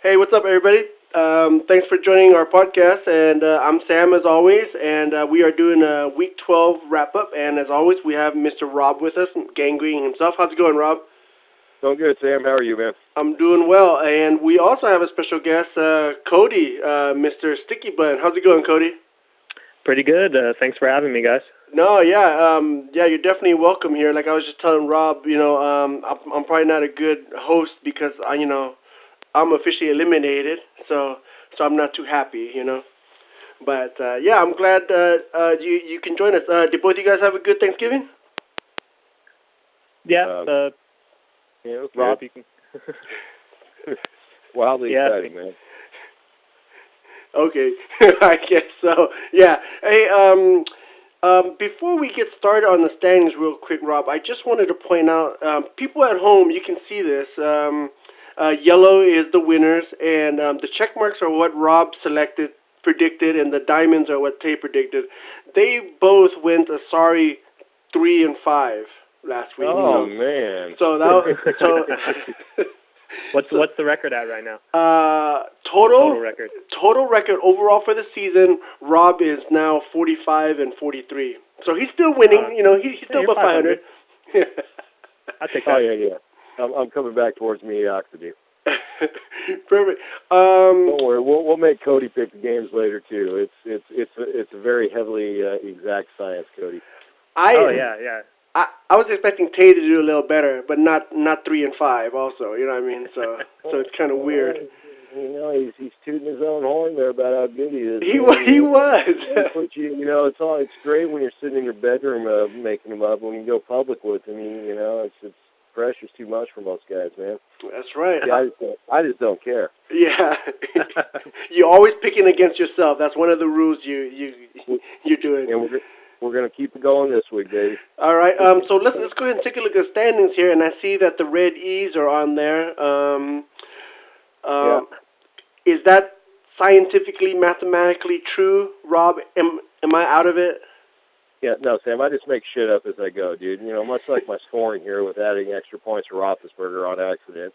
Hey, what's up, everybody? Thanks for joining our podcast, and I'm Sam as always, and we are doing a Week 12 wrap up. And as always, we have Mr. Rob with us, gangrene himself. How's it going, Rob? Doing good, Sam. How are you, man? I'm doing well, and we also have a special guest, Cody, Mr. Sticky Bun. How's it going, Cody? Pretty good. Thanks for having me, guys. No, yeah, you're definitely welcome here. Like I was just telling Rob, I'm probably not a good host because I'm officially eliminated, so I'm not too happy. But yeah, I'm glad you can join us. Did both of you guys have a good Thanksgiving? Yeah. Yeah, okay. Rob, you can. Wildly exciting, man. Okay, I guess so. Yeah. Hey, before we get started on the standings real quick, Rob, I just wanted to point out, people at home, you can see this. Yellow is the winners, and the check marks are what Rob predicted, and the diamonds are what Tay predicted. They both went a sorry 3-5 last week. Oh, man. So What's the record at right now? Total record. Total record overall for the season, Rob is now 45-43. So he's still winning. He's still above 500. I think. Oh yeah. I'm coming back towards mediocrity. Perfect. Don't worry, we'll make Cody pick the games later too. It's a very heavily exact science, Cody. Yeah. I was expecting Tay to do a little better, but not 3-5. Also, you know what I mean. So it's kind of weird. He's tooting his own horn there about how good he is. He was. It's great when you're sitting in your bedroom making them up. When you go public with them, it's pressure's too much for most guys, man. That's right. Yeah, I just don't care. Yeah, you're always picking against yourself. That's one of the rules you're doing. And we're gonna keep it going this week, baby. All right. So let's go ahead and take a look at standings here, and I see that the red E's are on there. Yeah. Is that scientifically, mathematically true, Rob? Am I out of it? Yeah, no, Sam, I just make shit up as I go, dude. Much like my scoring here with adding extra points for Roethlisberger on accident.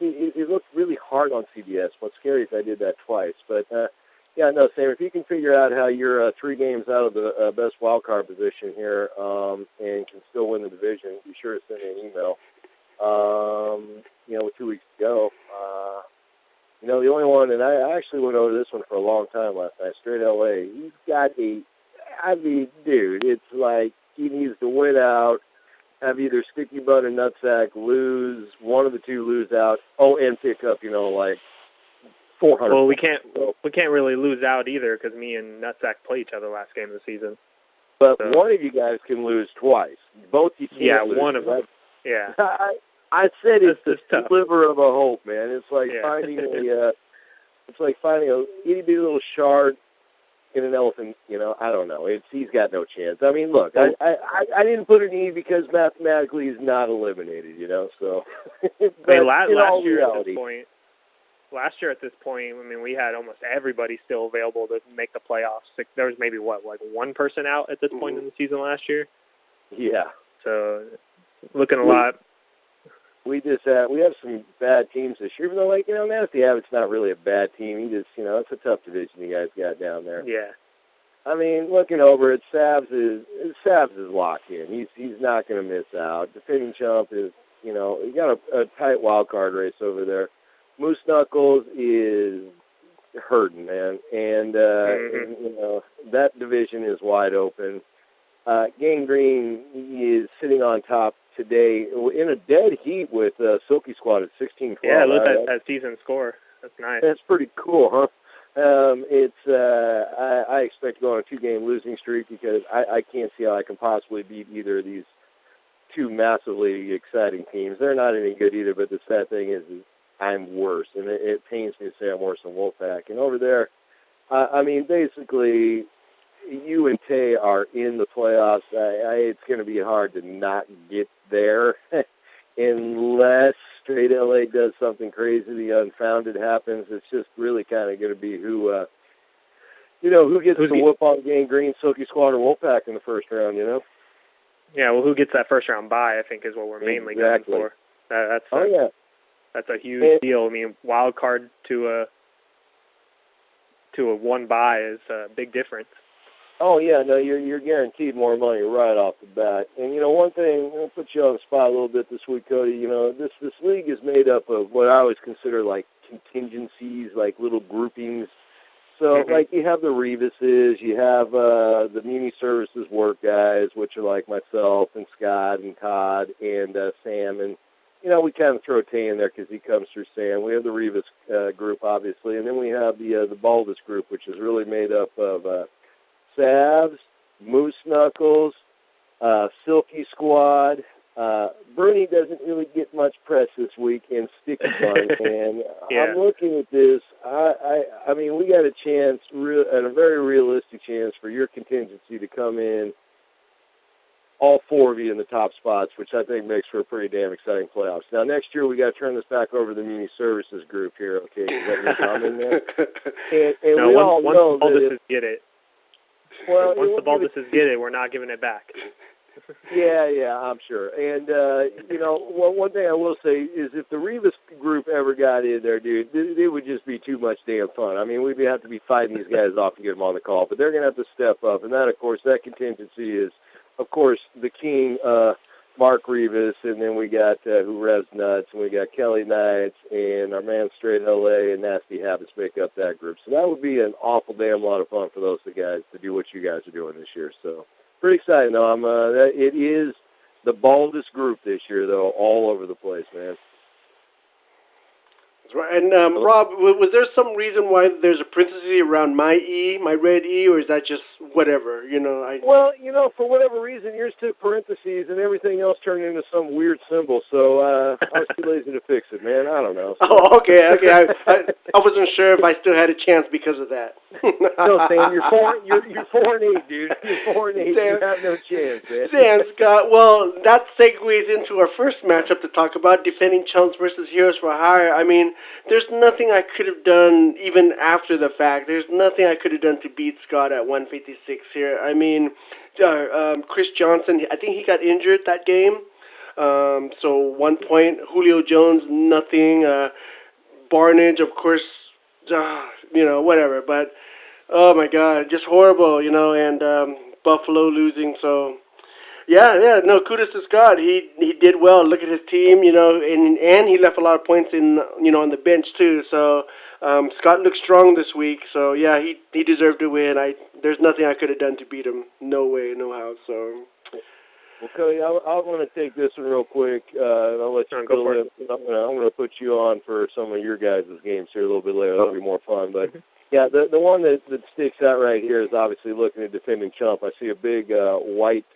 It looked really hard on CBS. What's scary is I did that twice. But, yeah, no, Sam, if you can figure out how you're 3 games out of the best wild card position here and can still win the division, be sure to send me an email. With 2 weeks to go. The only one, and I actually went over this one for a long time last night, Straight LA. He's got dude, it's like he needs to win out, have either Sticky Butt or Nutsack lose, one of the two lose out, and pick up, like 400. Well, we can't really lose out either because me and Nutsack play each other last game of the season. But one of you guys can lose twice. Both you can't lose. Yeah, one of them. Yeah. I said it's the tough. sliver of a hope, man. It's like finding a itty bitty little shard in an elephant. I don't know. He's got no chance. I mean, look, I didn't put an E because mathematically he's not eliminated. So. But last year at this point, I mean, we had almost everybody still available to make the playoffs. There was maybe one person out at this point in the season last year. Yeah. So looking a lot. We have some bad teams this year, even though, Nasty Habit's not really a bad team. He just, it's a tough division you guys got down there. Yeah. I mean, looking over it, Sabs is locked in. He's not going to miss out. Defending champ is, you got a tight wild card race over there. Moose Knuckles is hurting, man, and that division is wide open. Gangrene is sitting on top today in a dead heat with Silky Squad at 16-12. Yeah, look at that season score. That's nice. That's pretty cool, huh? I expect to go on a 2-game losing streak because I can't see how I can possibly beat either of these two massively exciting teams. They're not any good either, but the sad thing is I'm worse, and it pains me to say I'm worse than Wolfpack. And over there, I mean, basically, you and Tay are in the playoffs. It's going to be hard to not get there unless Straight LA does something crazy. The unfounded happens. It's just really kind of going to be who gets the whoop on Gangrene, Silky Squad, or Wolfpack in the first round, Yeah, well, who gets that first round bye, I think, is what we're mainly going for. That's yeah. That's a huge deal. I mean, wild card to a one bye is a big difference. Oh yeah, no, you're guaranteed more money right off the bat. And one thing, I'll put you on the spot a little bit this week, Cody. This league is made up of what I always consider like contingencies, like little groupings. So like you have the Revises, you have the Muni Services work guys, which are like myself and Scott and Todd and Sam, and we kind of throw Tay in there because he comes through Sam. We have the Revis group, obviously, and then we have the Baldus group, which is really made up of Savs, Moose Knuckles, Silky Squad. Bernie doesn't really get much press this week, and Sticky Bun. And I'm looking at this. I mean, we got a chance, and a very realistic chance for your contingency to come in, all four of you in the top spots, which I think makes for a pretty damn exciting playoffs. Now, next year, we got to turn this back over to the Muni Services group here, okay? Does that mean I'm in there? And no, we once, all once know the Balduses that get it, once the Balduses get it, we're not giving it back. Yeah, I'm sure. And, one thing I will say is if the Revis group ever got in there, dude, it would just be too much damn fun. I mean, we'd have to be fighting these guys off to get them on the call, but they're going to have to step up. And that, of course, that contingency is, of course, the king, Mark Revis, and then we got who revs nuts, and we got Kelly Knights, and our man Straight LA and Nasty Habits make up that group. So that would be an awful damn lot of fun for those guys to do what you guys are doing this year. So pretty exciting, though. It is the baldest group this year, though, all over the place, man. That's right. And Rob, was there some reason why there's a parenthesis around my red E, or is that just whatever? Well, for whatever reason, yours took parentheses and everything else turned into some weird symbol. So I was too lazy to fix it, man. I don't know. So. Oh, okay. I wasn't sure if I still had a chance because of that. No, Sam, you're 4-8, dude. You're 4-8. You have no chance, man. Sam, Scott. Well, that segues into our first matchup to talk about, defending chumps versus heroes for hire. I mean, there's nothing I could have done even after the fact. There's nothing I could have done to beat Scott at 156 here. I mean, Chris Johnson, I think he got injured that game. So 1 point. Julio Jones, nothing. Barnage, of course, whatever. But, oh, my God, just horrible, and Buffalo losing. So, yeah, no, kudos to Scott. He did well. Look at his team, and he left a lot of points in, on the bench too. So Scott looked strong this week. So yeah, he deserved to win. There's nothing I could have done to beat him. No way, no how. So. Well, Cody, I want to take this one real quick. I'll let you go in. I'm going to put you on for some of your guys' games here a little bit later. That'll be more fun, but. Yeah, the one that sticks out right here is obviously looking at defending chump. I see a big white,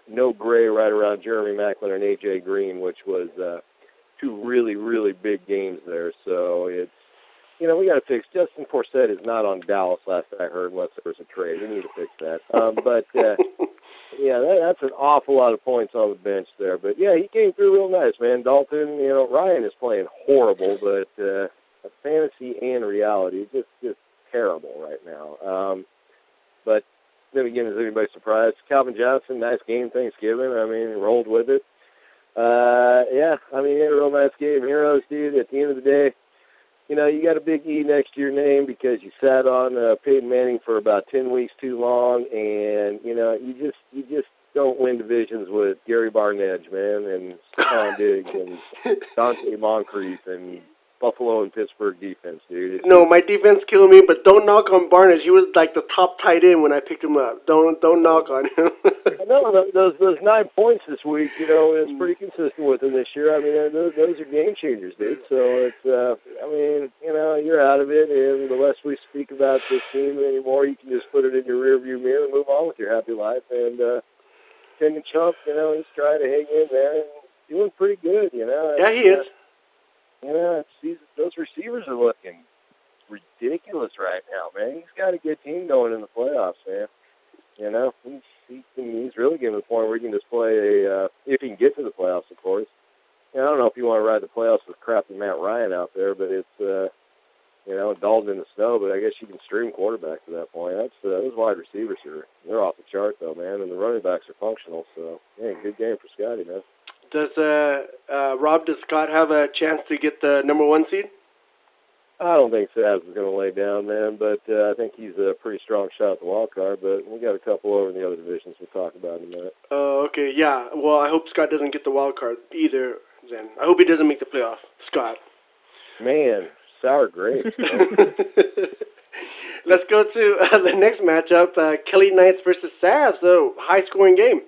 no gray right around Jeremy Macklin and A.J. Green, which was two really, really big games there. So it's, we got to fix. Justin Forsett is not on Dallas last I heard unless there was a trade. We need to fix that. Yeah, that's an awful lot of points on the bench there. But, yeah, he came through real nice, man. Dalton, Ryan is playing horrible, but fantasy and reality, just terrible right now. But then again, is anybody surprised? Calvin Johnson, nice game Thanksgiving. I mean, rolled with it. Yeah, I mean, he had a real nice game. Heroes, dude, at the end of the day, you got a big E next to your name because you sat on Peyton Manning for about 10 weeks too long, and, you just don't win divisions with Gary Barnedge, man, and Stephon Diggs and Dante Moncrief and Buffalo and Pittsburgh defense, dude. No, my defense killed me, but don't knock on Barnage. He was like the top tight end when I picked him up. Don't knock on him. No, those 9 points this week, it's pretty consistent with him this year. I mean, those are game changers, dude. So it's, I mean, you're out of it, and the less we speak about this team anymore, you can just put it in your rearview mirror and move on with your happy life. And Kenyon Chump, he's trying to hang in there and doing pretty good, Yeah, he is. Those receivers are looking ridiculous right now, man. He's got a good team going in the playoffs, man. He's really getting to the point where he can just play if he can get to the playoffs, of course. I don't know if you want to ride the playoffs with crappy Matt Ryan out there, but it's, Dalton in the snow, but I guess you can stream quarterback to that point. Those wide receivers they're off the chart, though, man, and the running backs are functional, so, yeah, good game for Scotty, man. Does Rob, does Scott have a chance to get the number 1 seed? I don't think Savs is going to lay down, man, but I think he's a pretty strong shot at the wild card, but we got a couple over in the other divisions we'll talk about in a minute. Oh, okay, yeah. Well, I hope Scott doesn't get the wild card either, then. I hope he doesn't make the playoff, Scott. Man, sour grapes. Let's go to the next matchup, Kelly Knights versus Savs, so high-scoring game.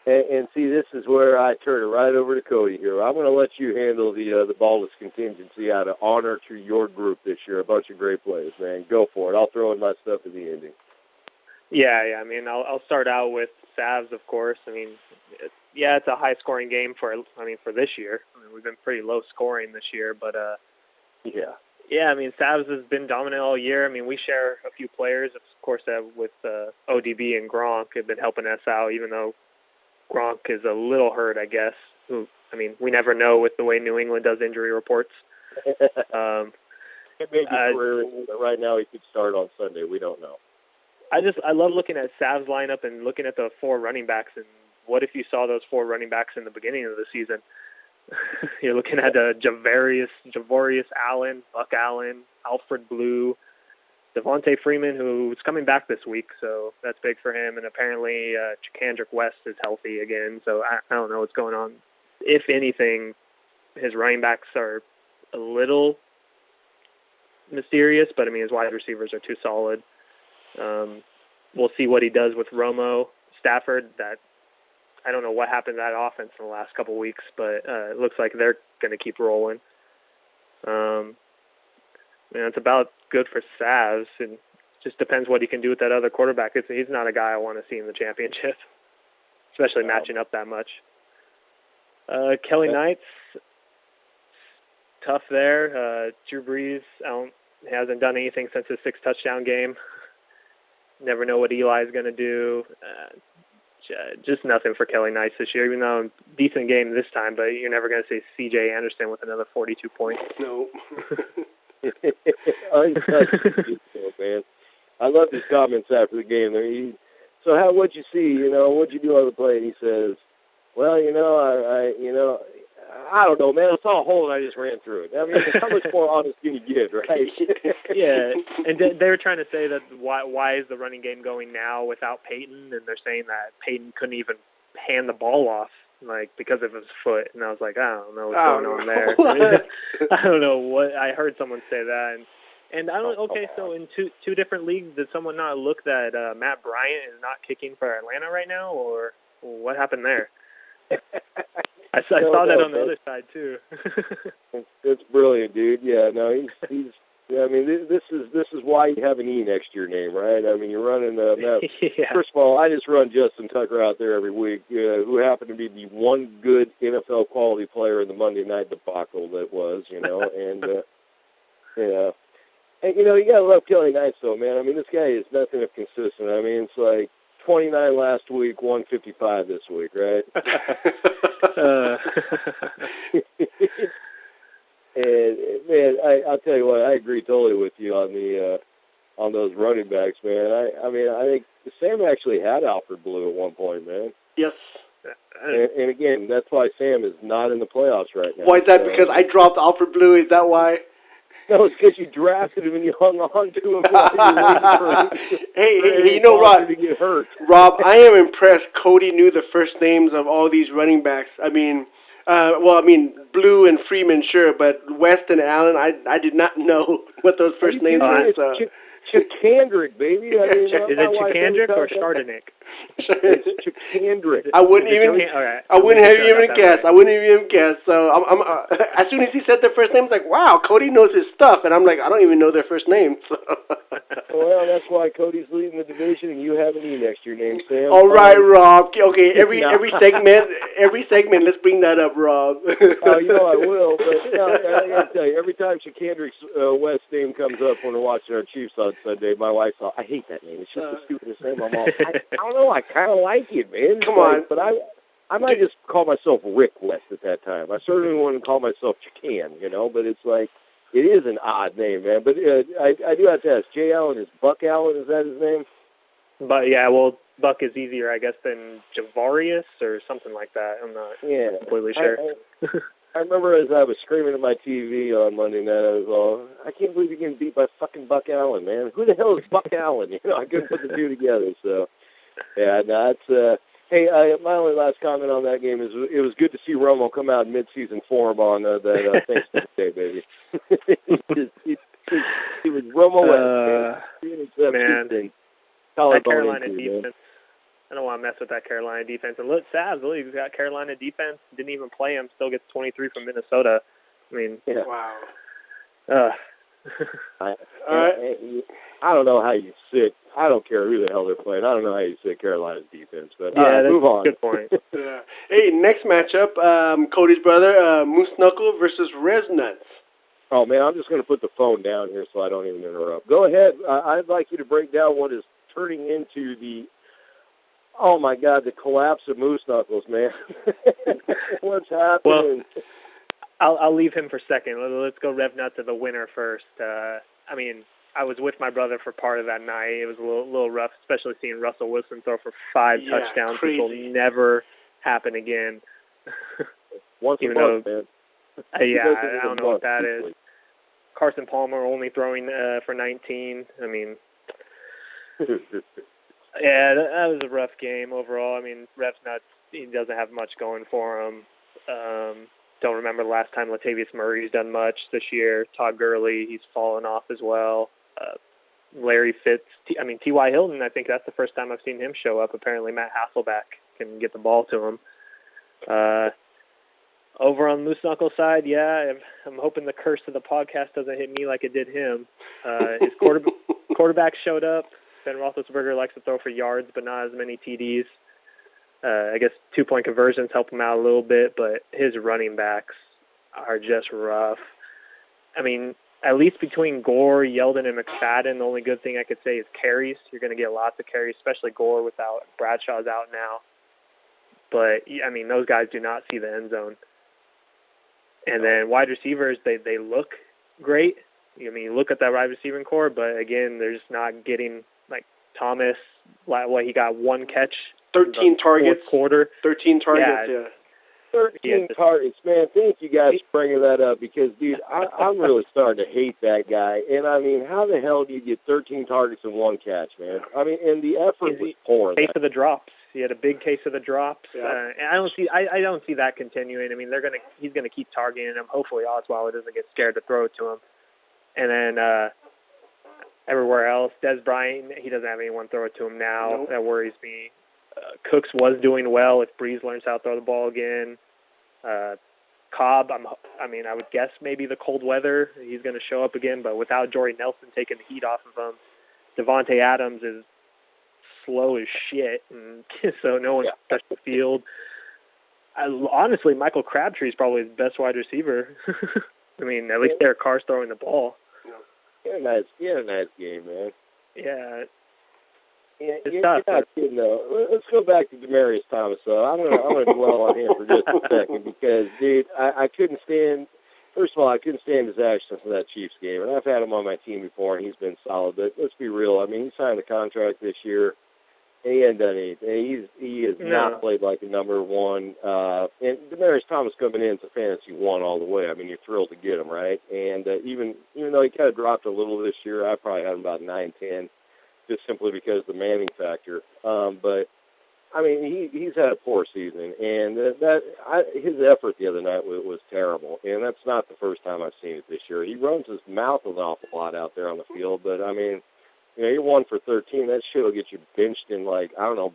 And see, this is where I turn it right over to Cody here. I'm going to let you handle the Baldus contingency out of honor to your group this year. A bunch of great plays, man. Go for it. I'll throw in my stuff at the ending. Yeah. I mean, I'll start out with Savs, of course. I mean, it's a high-scoring game for this year. I mean, we've been pretty low-scoring this year, but yeah. Yeah, I mean, Savs has been dominant all year. I mean, we share a few players, of course, with ODB and Gronk have been helping us out, even though Gronk is a little hurt, I guess. We never know with the way New England does injury reports. It may be career, but right now he could start on Sunday. We don't know. I love looking at Sav's lineup and looking at the 4 running backs. And what if you saw those 4 running backs in the beginning of the season? You're looking at Javorius Allen, Buck Allen, Alfred Blue, Devontae Freeman, who's coming back this week, so that's big for him. And apparently Chakandrick West is healthy again, so I don't know what's going on. If anything, his running backs are a little mysterious, but I mean, his wide receivers are too solid. We'll see what he does with Romo. Stafford, I don't know what happened to that offense in the last couple of weeks, but it looks like they're going to keep rolling. It's about good for Savs, and it just depends what he can do with that other quarterback. He's not a guy I want to see in the championship, especially matching up that much. Kelly Knights, tough there. Drew Brees hasn't done anything since his 6-touchdown game. Never know what Eli's going to do. Just nothing for Kelly Knights this year, even though decent game this time, but you're never going to see C.J. Anderson with another 42 points. No. Man. I love his comments after the game. So what'd you see? What'd you do on the play? And he says, well, I don't know, man. I saw a hole and I just ran through it. I mean, how much more honest can you get, right? Yeah, and they were trying to say that why is the running game going now without Peyton? And they're saying that Peyton couldn't even hand the ball off, because of his foot. And I was like, I don't know what's going on there. I don't know what. I heard someone say that. And I don't. Okay, so in two different leagues, did someone not look that Matt Bryant is not kicking for Atlanta right now, or what happened there? I saw that on the other side too. It's brilliant, dude. Yeah, no, he's. Yeah, I mean, this is why you have an E next to your name, right? I mean, you're running. Yeah. First of all, I just run Justin Tucker out there every week, who happened to be the one good NFL quality player in the Monday night debacle that was, and yeah. And, you gotta love Kelly Knights, though, man. I mean, this guy is nothing if consistent. I mean, it's like 29 last week, 155 this week, right? And, man, I'll tell you what, I agree totally with you on those running backs, man. I mean, I think Sam actually had Alfred Blue at one point, man. Yes. And again, that's why Sam is not in the playoffs right now. Why is that? Because I dropped Alfred Blue? Is that why? No, it's because you drafted him and you hung on to him. Hey, you know, Rob, to get hurt. Rob, I am impressed Cody knew the first names of all these running backs. I mean, Blue and Freeman, sure, but West and Allen, I did not know what those first names were. So. Chakandrick, baby. I mean, is it Chakandrick or Chardonnay? It's Chakandrick. I wouldn't even guess. I wouldn't even guess. So I'm as soon as he said their first name, I was like, wow, Cody knows his stuff, and I'm like, I don't even know their first names. So. Well, that's why Cody's leading the division, and you have an E next to your name, Sam. All right, Rob. Okay, every segment, let's bring that up, Rob. Oh, I will. But I got to tell you, every time Chakandrick's West name comes up when we're watching our Chiefs on Sunday, my wife's all, I hate that name. It's just the stupidest name. I'm all, I don't know. I kind of like it, man. Come on. But I might just call myself Rick West at that time. I certainly wouldn't call myself Chacan, but it's like, it is an odd name, man. But I do have to ask, Jay Allen is Buck Allen? Is that his name? But yeah, well, Buck is easier, I guess, than Javarius or something like that. I'm not completely sure. I remember as I was screaming at my TV on Monday night, I was all, I can't believe you're getting beat by fucking Buck Allen, man. Who the hell is Buck Allen? I couldn't put the two together. So, yeah, no, it's hey, my only last comment on that game is it was good to see Romo come out in mid-season form on that Thanksgiving Day, baby. he was Romo man. That Carolina defense. Man. I don't want to mess with that Carolina defense. And look, Savs, he's got Carolina defense. Didn't even play him. Still gets 23 from Minnesota. I mean, wow. I don't know how you sit. I don't care who the hell they're playing. I don't know how you sit Carolina's defense. But move on. Good point. Hey, next matchup, Cody's brother, Moose Knuckle versus Rez Nuts. Oh, man, I'm just going to put the phone down here so I don't even interrupt. Go ahead. I'd like you to break down what is turning into oh, my God, the collapse of Moose Knuckles, man. What's happening? Well, I'll leave him for second. Let's go Rev Nut to the winner first. I mean, I was with my brother for part of that night. It was a little rough, especially seeing Russell Wilson throw for 5 touchdowns, crazy. which will never happen again. Once a month, man. I don't know what that is. Carson Palmer only throwing for 19. I mean, yeah, that was a rough game overall. I mean, Rev Nuts, he doesn't have much going for him. Don't remember the last time Latavius Murray's done much this year. Todd Gurley, he's fallen off as well. Larry Fitz, T.Y. Hilton, I think that's the first time I've seen him show up. Apparently Matt Hasselbeck can get the ball to him. Over on Moose Knuckle side, I'm hoping the curse of the podcast doesn't hit me like it did him. His quarterback showed up. Ben Roethlisberger likes to throw for yards, but not as many TDs. I guess 2-point conversions help him out a little bit, but his running backs are just rough. I mean, at least between Gore, Yeldon, and McFadden, the only good thing I could say is carries. You're going to get lots of carries, especially Gore without Bradshaw's out now. But, I mean, those guys do not see the end zone. And then wide receivers, they look great. I mean, you look at that wide receiving core, but, again, they're just not getting, like, Thomas, he got 1 catch. 13 targets. Quarter. 13 targets, yeah. 13 targets, man. Thank you guys for bringing that up because, dude, I'm really starting to hate that guy. And, I mean, how the hell do you get 13 targets and 1 catch, man? I mean, and the effort was poor. Case of the drops. He had a big case of the drops. Yeah. And I don't see that continuing. I mean, he's gonna keep targeting him. Hopefully Osweiler doesn't get scared to throw it to him. And then everywhere else, Des Bryant, he doesn't have anyone throw it to him now. Nope. That worries me. Cooks was doing well if Breeze learns how to throw the ball again. Cobb, I would guess maybe the cold weather, he's going to show up again, but without Jordy Nelson taking the heat off of him, Devontae Adams is slow as shit, and so no one can touch the field. Honestly, Michael Crabtree is probably the best wide receiver. I mean, at least Derek Carr's throwing the ball. He had a nice game, man. Yeah. You're not kidding, though. Let's go back to Demaryius Thomas, though. I'm gonna dwell on him for just a second because, dude, I couldn't stand. First of all, I couldn't stand his actions in that Chiefs game, and I've had him on my team before, and he's been solid. But let's be real. I mean, he signed a contract this year, and he hasn't done anything. He has not played like a number one. And Demaryius Thomas coming in to fantasy 1 all the way. I mean, you're thrilled to get him, right? And even though he kind of dropped a little this year, I probably had him about 9-10. Just simply because of the Manning factor. But, I mean, he's had a poor season, and his effort the other night was terrible, and that's not the first time I've seen it this year. He runs his mouth an awful lot out there on the field, but, I mean, you're 1 for 13. That shit will get you benched in,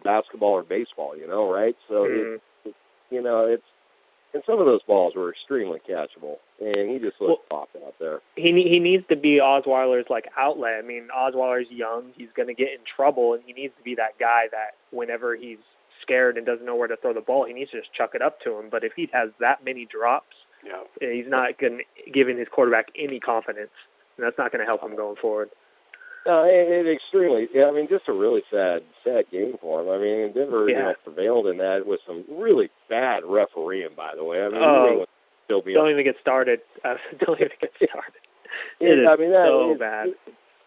basketball or baseball, right? So, and some of those balls were extremely catchable, and he just looked popped out there. He needs to be Osweiler's outlet. I mean, Osweiler's young; he's going to get in trouble, and he needs to be that guy that whenever he's scared and doesn't know where to throw the ball, he needs to just chuck it up to him. But if he has that many drops, he's not giving his quarterback any confidence, and that's not going to help him going forward. No, it extremely. I mean, just a really sad game for him. I mean, Denver prevailed in that with some really bad refereeing, by the way. I mean, don't even get started. Don't even get started. It is so bad.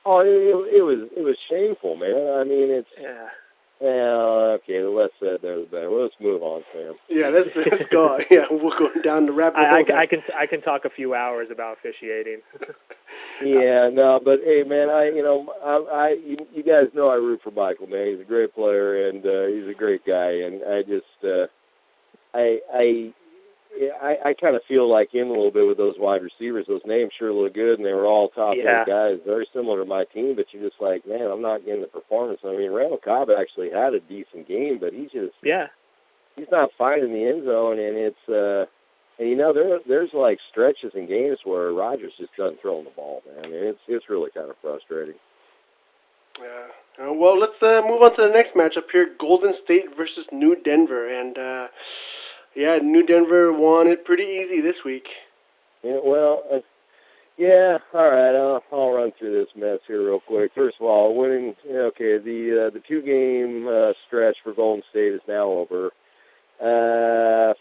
It was shameful, man. I mean, it's Okay, the less said there, the better. Well, let's move on, Sam. Yeah, let's go. Yeah, we're going down the rabbit hole. I can talk a few hours about officiating. Yeah, no, but hey, man, you guys know I root for Michael, man. He's a great player and he's a great guy, and I just I kind of feel like him a little bit with those wide receivers. Those names sure look good, and they were all top end guys, very similar to my team. But you're just like, man, I'm not getting the performance. I mean, Randall Cobb actually had a decent game, but he's not finding the end zone, and it's and you know there's like stretches in games where Rodgers just doesn't throw the ball, man. And it's really kind of frustrating. Yeah. Well, let's move on to the next matchup here: Golden State versus New Denver, and yeah, New Denver won it pretty easy this week. Yeah, well, yeah, all right. I'll run through this mess here real quick. First of all, winning. Okay, the 2-game stretch for Golden State is now over.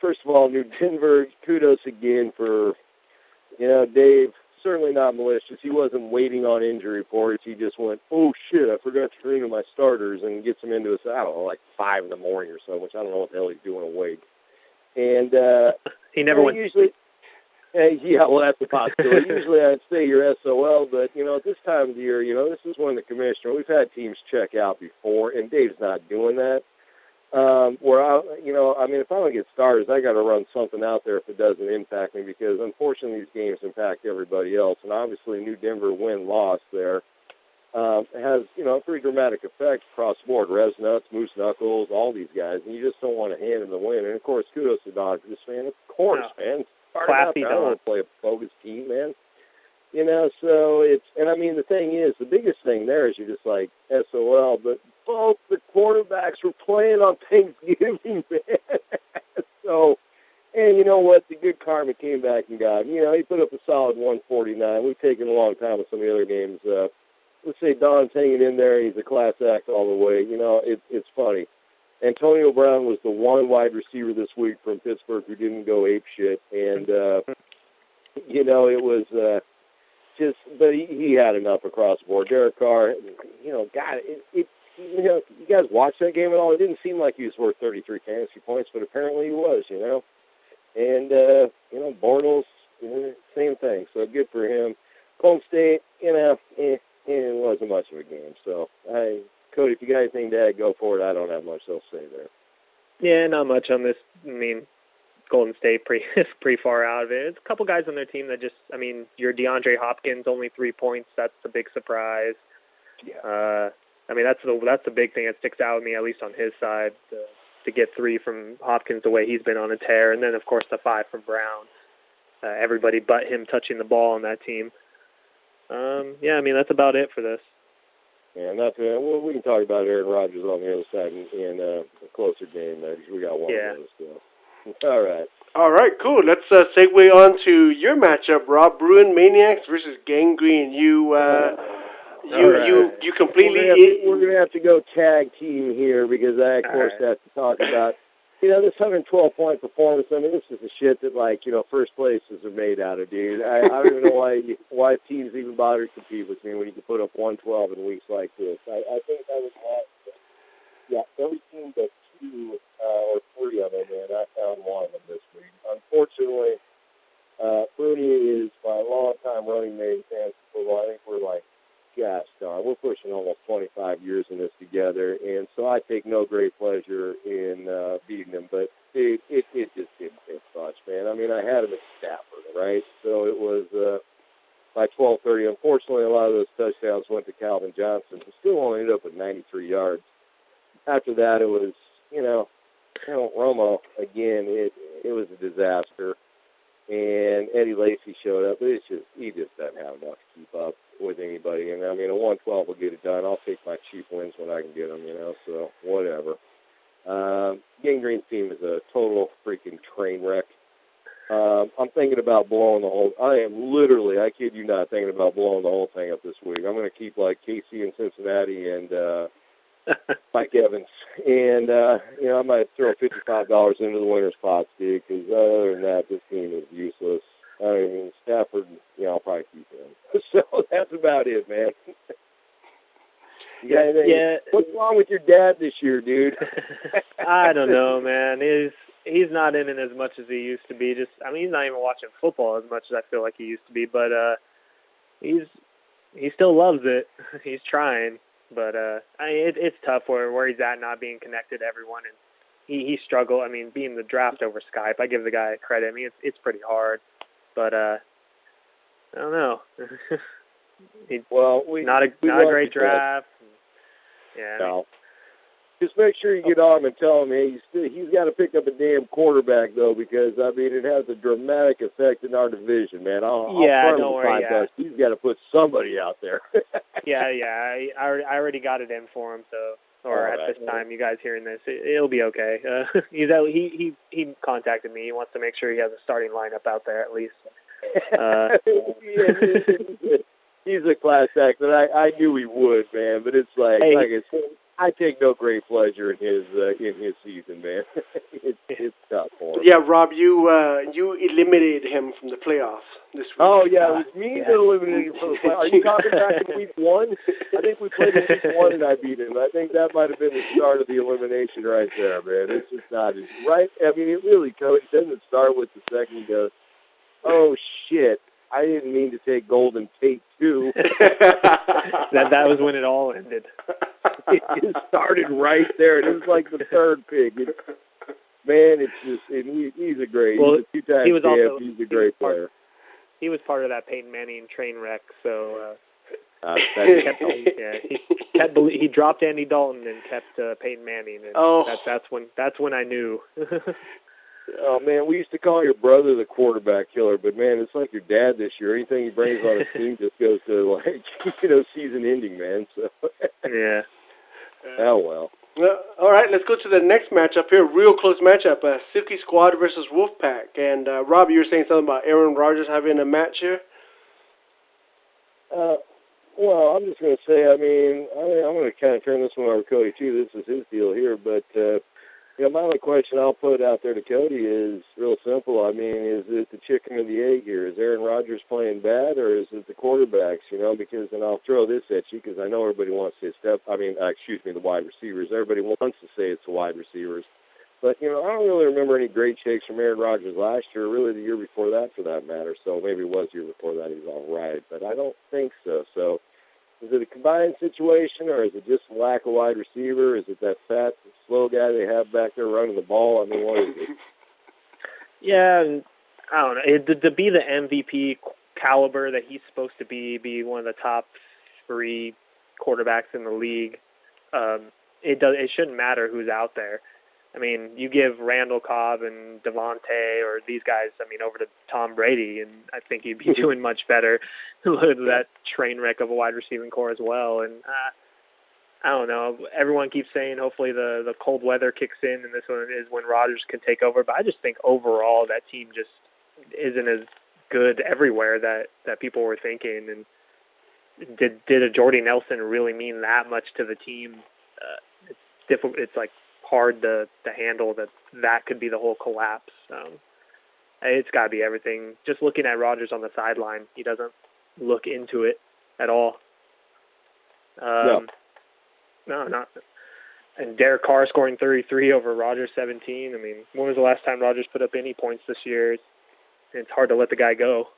First of all, New Denver, kudos again for Dave. Certainly not malicious. He wasn't waiting on injury reports. He just went, oh shit, I forgot to train my starters, and gets them into his, I don't know, like 5 in the morning or so, which I don't know what the hell he's doing awake. And he never went. Usually, yeah, well, that's a possibility. Usually, I'd say you're SOL, but at this time of the year, this is when the commissioner. We've had teams check out before, and Dave's not doing that. If I don't get starters, I got to run something out there if it doesn't impact me, because unfortunately these games impact everybody else, and obviously New Denver win-loss there has a pretty dramatic effect across the board. Rez Nuts, Moose Knuckles, all these guys, and you just don't want to hand them the win. And of course, kudos to Don for this, man. Of course, man. Classy I don't want to play a bogus team, man. So the thing is, the biggest thing there is you're just like SOL, but both the quarterbacks were playing on Thanksgiving, man. So, and you know what? The good karma came back and got him. He put up a solid 149. We've taken a long time with some of the other games. Let's say Don's hanging in there. He's a class act all the way. It's funny. Antonio Brown was the one wide receiver this week from Pittsburgh who didn't go ape shit, and it was but he had enough across the board. Derek Carr, God, you guys watched that game at all? It didn't seem like he was worth 33 fantasy points, but apparently he was. And Bortles, same thing. So good for him. Golden State, it wasn't much of a game. So Cody, if you got anything to add, go for it. I don't have much else to say there. Yeah, not much on this. I mean, Golden State is pretty far out of it. It's a couple guys on their team that your DeAndre Hopkins, only 3 points. That's the big surprise. Yeah. That's the big thing that sticks out with me, at least on his side, to get 3 from Hopkins the way he's been on a tear, and then of course the 5 from Brown. Everybody but him touching the ball on that team. That's about it for this. Yeah, we can talk about Aaron Rodgers on the other side in a closer game there, because we got one of those still. All right, cool. Let's segue on to your matchup, Rob. Bruin Maniacs versus Gangrene. You completely. We're gonna have to go tag team here, because I of course have to talk about this 112-point performance. I mean, this is the shit that first places are made out of, dude. I don't even know why teams even bother to compete with me when you can put up 112 in weeks like this. I think I was every team but 2 or 3 of them, and I found one of them this week. Unfortunately, Bruni is my long-time running mate in fantasy football. I think we're like, gosh darn, we're pushing almost 25 years in this together, and so I take no great pleasure in beating him, but it just didn't take much, man. I mean, I had him at Stafford, right? So it was by 12:30. Unfortunately, a lot of those touchdowns went to Calvin Johnson, who still only ended up with 93 yards. After that, it was, Romo, again, it was a disaster. And Eddie Lacy showed up, but he just doesn't have enough to keep up with anybody. And I mean, a 112 will get it done. I'll take my cheap wins when I can get them, so whatever. Gangrene's team is a total freaking train wreck. I'm thinking about blowing the whole, I am literally, I kid you not, thinking about blowing the whole thing up this week. I'm going to keep like KC in Cincinnati and Mike Evans. And, I might throw $55 into the winner's pot, dude, because other than that, this team is useless. I mean, Stafford, I'll probably keep him. So that's about it, man. You got anything? Yeah. What's wrong with your dad this year, dude? I don't know, man. He's not in it as much as he used to be. He's not even watching football as much as I feel like he used to be. But he still loves it. He's trying, but it's tough where he's at, not being connected to everyone, and he struggled. I mean, being the draft over Skype, I give the guy credit. I mean, it's pretty hard, but I don't know. Not a great draft. Yeah. No. Just make sure you get on him and tell him, hey, he's got to pick up a damn quarterback, though, because, I mean, it has a dramatic effect in our division, man. I'll don't worry. $5. He's got to put somebody out there. yeah. I already got it in for him, so, or at this time, you guys hearing this, it'll be okay. He contacted me. He wants to make sure he has a starting lineup out there at least. He's a class act, and I knew he would, man. But it's like I said, I take no great pleasure in his season, man. It's tough for him. Yeah, Rob, you eliminated him from the playoffs this week. Oh yeah, it was me that eliminated him from the playoffs. Are you talking back in week 1? I think we played in week 1 and I beat him. I think that might have been the start of the elimination right there, man. It's just not right. I mean, it really doesn't start with the second. He goes, oh shit. I didn't mean to take Golden Tate too. that was when it all ended. It started right there. It was like the third pick. It's just he's a great. Well, he's a 2-time champ. He's a great player. He was part of that Peyton Manning train wreck. So he dropped Andy Dalton and kept Peyton Manning. And that's when I knew. Oh, man, we used to call your brother the quarterback killer, but, man, it's like your dad this year. Anything he brings on his team just goes to, season ending, man. So yeah. Oh, well. All right, let's go to the next matchup here. Real close matchup, Silky Squad versus Wolfpack. And, Rob, you were saying something about Aaron Rodgers having a match here? Well, I'm just going to say, I'm going to kind of turn this one over to Cody, too. This is his deal here, but my only question I'll put out there to Cody is real simple. I mean, is it the chicken or the egg here? Is Aaron Rodgers playing bad, or is it the quarterbacks? Because, and I'll throw this at you because I know everybody wants to say the wide receivers. Everybody wants to say it's the wide receivers. But, I don't really remember any great shakes from Aaron Rodgers last year, really the year before that for that matter. So maybe it was the year before that he was all right, but I don't think so. So is it a combined situation, or is it just a lack of wide receiver? Is it that fat, slow guy they have back there running the ball? I mean, what is it? Yeah, I don't know. To be the MVP caliber that he's supposed to be one of the top 3 quarterbacks in the league, it shouldn't matter who's out there. I mean, you give Randall Cobb and Devontae or these guys, over to Tom Brady, and I think he'd be doing much better with that train wreck of a wide receiving core as well. And I don't know. Everyone keeps saying hopefully the cold weather kicks in, and this one is when Rodgers can take over. But I just think overall that team just isn't as good everywhere that people were thinking. And did a Jordy Nelson really mean that much to the team? It's difficult. It's like hard to handle that could be the whole collapse. It's got to be everything. Just looking at Rodgers on the sideline, he doesn't look into it at all. No, not. And Derek Carr scoring 33 over Rodgers 17. I mean, when was the last time Rodgers put up any points this year? It's hard to let the guy go.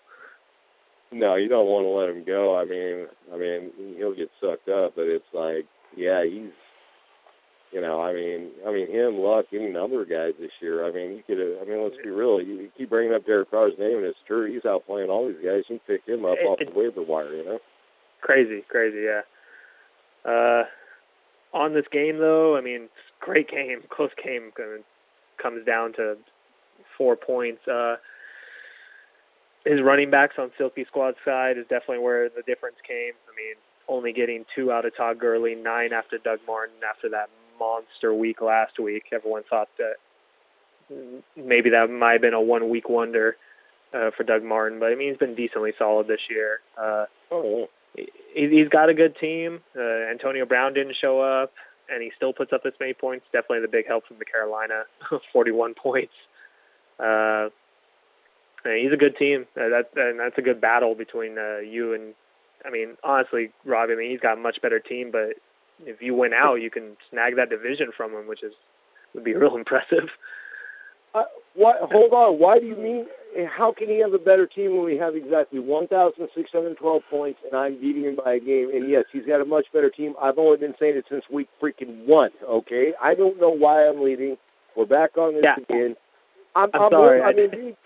No, you don't want to let him go. I mean, he'll get sucked up, but it's like, yeah, he's. Him, Luck, any number of guys this year. Let's be real. You keep bringing up Derek Carr's name, and it's true. He's outplaying all these guys. You picked him up off the waiver wire, Crazy, yeah. On this game, though, great game, close game. Comes down to 4 points. His running backs on Silky Squad's side is definitely where the difference came. Only getting 2 out of Todd Gurley, 9 after Doug Martin after that monster week last week. Everyone thought that maybe that might have been a 1-week wonder for Doug Martin, but he's been decently solid this year. He's got a good team. Antonio Brown didn't show up, and he still puts up this many points. Definitely the big help from the Carolina, 41 points. He's a good team. That's a good battle between you and. Honestly, Rob, he's got a much better team, but if you win out, you can snag that division from them, would be real impressive. What? Hold on. Why do you mean? How can he have a better team when we have exactly 1,612 points and I'm beating him by a game? And yes, he's got a much better team. I've only been saying it since week freaking 1. Okay, I don't know why I'm leaving. We're back on this again. I'm sorry. I mean, dude,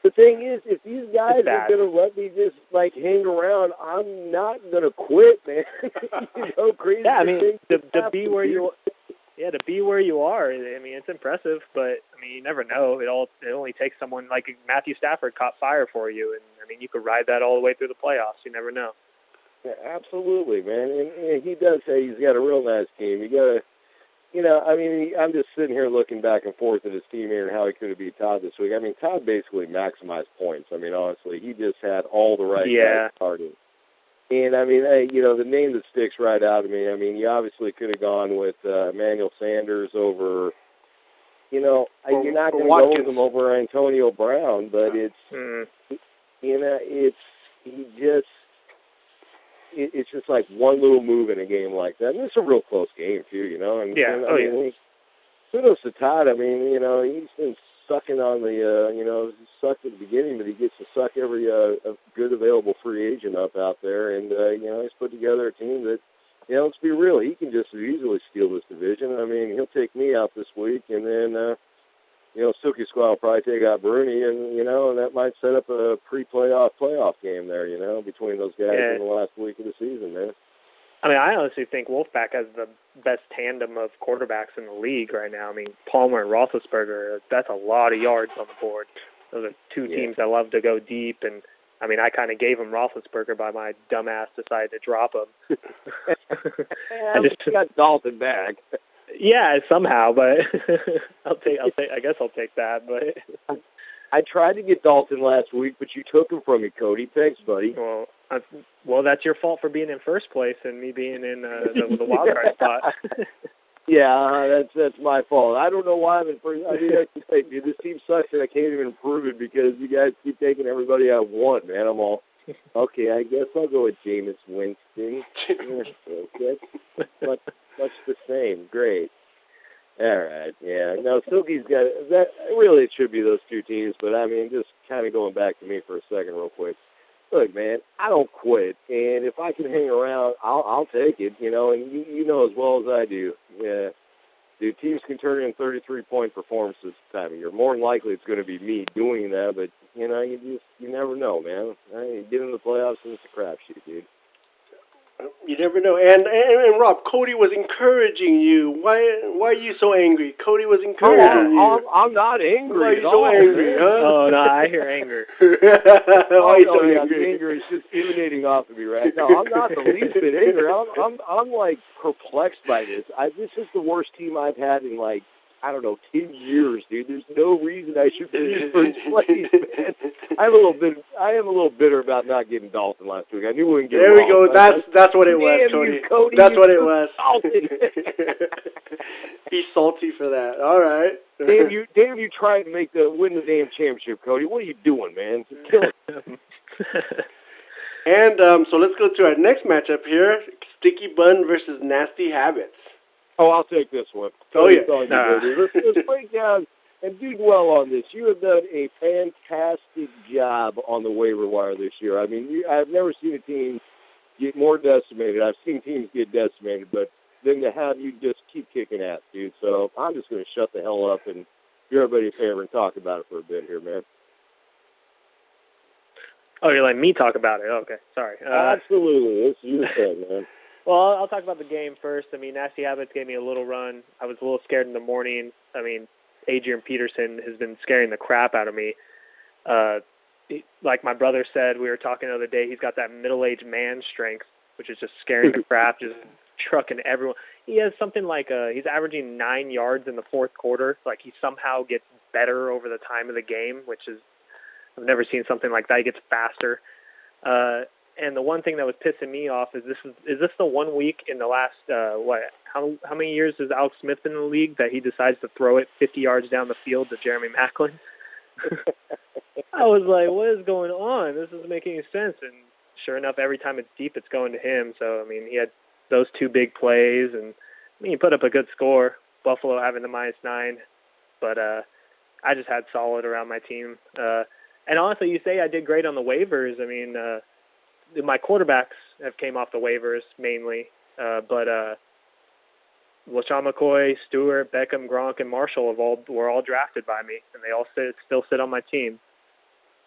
the thing is, if these guys are gonna let me just like hang around, I'm not gonna quit, man. Crazy. Yeah, I mean, to be where you. Yeah, to be where you are, I mean, it's impressive, but, I mean, you never know. It only takes someone like Matthew Stafford caught fire for you, and, I mean, you could ride that all the way through the playoffs. You never know. Yeah, absolutely, man. And he does say he's got a real nice team. You got to, I mean, I'm just sitting here looking back and forth at his team here and how he could have beat Todd this week. I mean, Todd basically maximized points. I mean, honestly, he just had all the right guys starting. And, I mean, the name that sticks right out of me, I mean, you obviously could have gone with Emmanuel Sanders over, you're not going to go with him over Antonio Brown, but it's just like one little move in a game like that. And it's a real close game, too, And, I mean, kudos to Todd. I mean, he's been sucking on the, sucked at the beginning, but he gets to suck every good available free agent up out there. And, he's put together a team that, let's be real, he can just easily steal this division. I mean, he'll take me out this week, and then, Silky Squad will probably take out Bruni, and, and that might set up a playoff game there, between those guys in the last week of the season, man. I mean, I honestly think Wolfpack has the best tandem of quarterbacks in the league right now. I mean, Palmer and Roethlisberger, that's a lot of yards on the board. Those are two teams that love to go deep, and, I mean, I kind of gave him Roethlisberger by my dumbass decided to drop him. I just got Dalton back. Yeah, somehow, but I guess I'll take that, but... I tried to get Dalton last week, but you took him from me, Cody. Thanks, buddy. Well, that's your fault for being in first place and me being in the wild card spot. Yeah, that's my fault. I don't know why I'm in first. I mean, I can say, dude, this team sucks and I can't even improve it because you guys keep taking everybody I want, man. I'm all, okay, I guess I'll go with Jameis Winston. Okay, much the same. Great. All right, yeah. No, Silky's got that. Really, it should be those two teams, but I mean, just kind of going back to me for a second, real quick. Look, man, I don't quit, and if I can hang around, I'll take it. And you know as well as I do. Yeah, dude, teams can turn in 33-point performances this time of year. More than likely, it's going to be me doing that, but you never know, man. You get in the playoffs, and it's a crapshoot, dude. You never know. And Rob, Cody was encouraging you. Why are you so angry? Cody was encouraging you. I'm not angry. Why are you so angry, huh? Oh, no, I hear anger. Why are you so angry? Anger is just emanating off of me right now. I'm not the least bit angry. I'm like perplexed by this. This is the worst team I've had in 10 years, dude. There's no reason I should be in first place, man. I am a little bitter about not getting Dalton last week. I knew we wouldn't get him. There we go. That's what it was, Cody. Cody. That's what it was. He's salty for that. All right. Damn you trying to win the damn championship, Cody. What are you doing, man? Kill him. And so let's go to our next matchup here. Sticky Bun versus Nasty Habits. Oh, I'll take this one. Let's break down and do well on this. You have done a fantastic job on the waiver wire this year. I mean, I've never seen a team get more decimated. I've seen teams get decimated, but then to have you just keep kicking ass, dude. So I'm just going to shut the hell up and do everybody a favor and talk about it for a bit here, man. Oh, you're letting me talk about it. Okay, sorry. Absolutely. It's your thing, man. Well, I'll talk about the game first. I mean, Nasty Habits gave me a little run. I was a little scared in the morning. I mean, Adrian Peterson has been scaring the crap out of me. Like my brother said, we were talking the other day, he's got that middle-aged man strength, which is just scaring the crap, just trucking everyone. He has something like he's averaging 9 yards in the fourth quarter. Like he somehow gets better over the time of the game, which is I've never seen something like that. He gets faster. And the one thing that was pissing me off is this the 1 week in the last how many years has Alex Smith been in the league that he decides to throw it 50 yards down the field to Jeremy Maclin? I was like, what is going on? This doesn't make any sense. And sure enough, every time it's deep, it's going to him. So I mean, he had those two big plays, and I mean, he put up a good score. Buffalo having the -9, but I just had solid around my team. And honestly, you say I did great on the waivers. I mean, my quarterbacks have came off the waivers mainly, but LaShawn McCoy, Stewart, Beckham, Gronk, and Marshall were all drafted by me, and they all still sit on my team.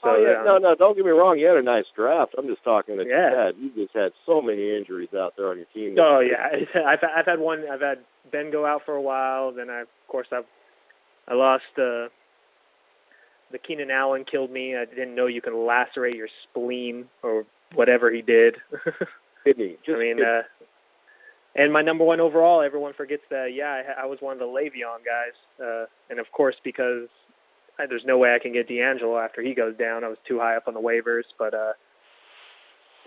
So, no, don't get me wrong. You had a nice draft. I'm just talking that yeah. you just had so many injuries out there on your team. Oh yeah, I've had one. I've had Ben go out for a while. Then I lost. The Keenan Allen killed me. I didn't know you can lacerate your spleen or whatever he did. Kidney. And my number one overall, everyone forgets that. Yeah, I was one of the Le'Veon guys, and of course because there's no way I can get D'Angelo after he goes down. I was too high up on the waivers, but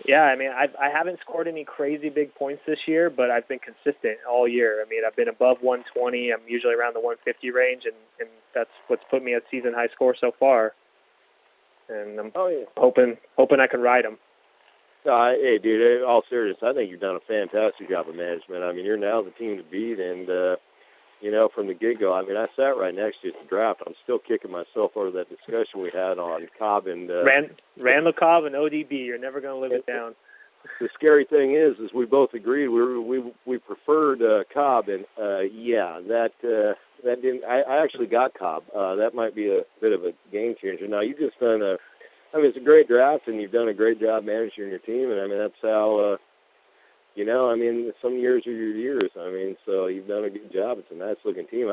yeah, I mean I haven't scored any crazy big points this year, but I've been consistent all year. I mean I've been above 120. I'm usually around the 150 range, and that's what's put me at season high score so far. And I'm hoping I can ride them. Hey, dude, in all seriousness, I think you've done a fantastic job of management. I mean, you're now the team to beat, and, from the get-go, I mean, I sat right next to you at the draft. I'm still kicking myself over that discussion we had on Cobb and... Randall Cobb and ODB, you're never going to live it down. The scary thing is we both agreed we preferred Cobb, and, that didn't... I actually got Cobb. That might be a bit of a game changer. Now, you just done it's a great draft, and you've done a great job managing your team, and I mean, that's how, some years are your years. I mean, so you've done a good job. It's a nice-looking team.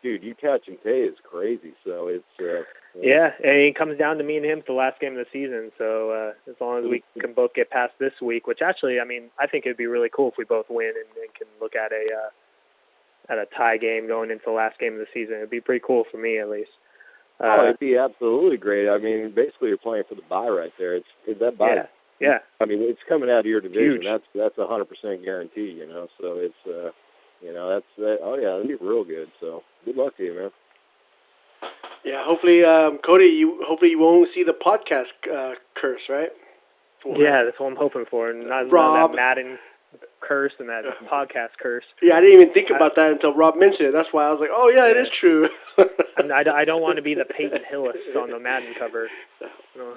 You catch and pay is crazy, so it's... Yeah, and it comes down to me and him for the last game of the season, so as long as we can both get past this week, which actually, I mean, I think it would be really cool if we both win and can look at a tie game going into the last game of the season. It would be pretty cool for me, at least. It'd be absolutely great. I mean, basically, you're playing for the bye right there. It's that bye. Yeah. I mean, it's coming out of your division. Huge. That's 100% guarantee. So it's that'd be real good. So good luck to you, man. Yeah, hopefully, Cody, you won't see the podcast curse, right? Yeah, that's what I'm hoping for. Not Rob. that Madden curse and that podcast curse. Yeah, I didn't even think about that until Rob mentioned it. That's why I was like, oh, yeah, it is true. I don't want to be the Peyton Hillis on the Madden cover. No.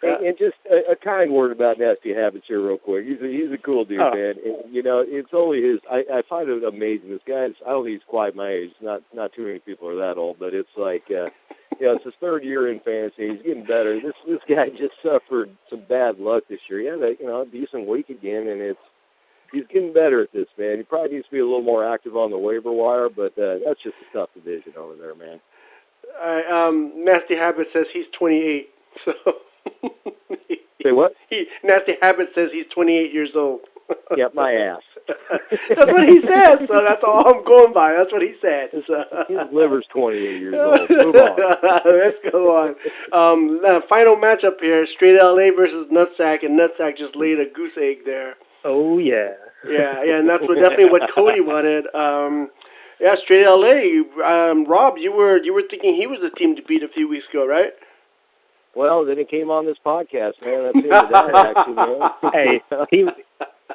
And just a kind word about Nasty Habits here real quick. He's a cool dude, man. And, it's only his... I find it amazing. This guy, I don't think he's quite my age. Not too many people are that old, but it's like... it's his third year in fantasy. He's getting better. This guy just suffered some bad luck this year. He had a decent week again, and he's getting better at this, man. He probably needs to be a little more active on the waiver wire, but that's just a tough division over there, man. Nasty Habit says he's 28, so... Say what? Nasty Habit says he's 28 years old. Yep, my ass. That's what he said, so that's all I'm going by. That's what he said. So. His liver's 28 years old. Move on. Let's go on. The final matchup here, Straight LA versus Nutsack, and Nutsack just laid a goose egg there. Oh, yeah. Yeah, and that's definitely what Cody wanted. Straight LA. Rob, you were thinking he was the team to beat a few weeks ago, right? Well, then he came on this podcast, man. That's the end of that, actually, man. Hey,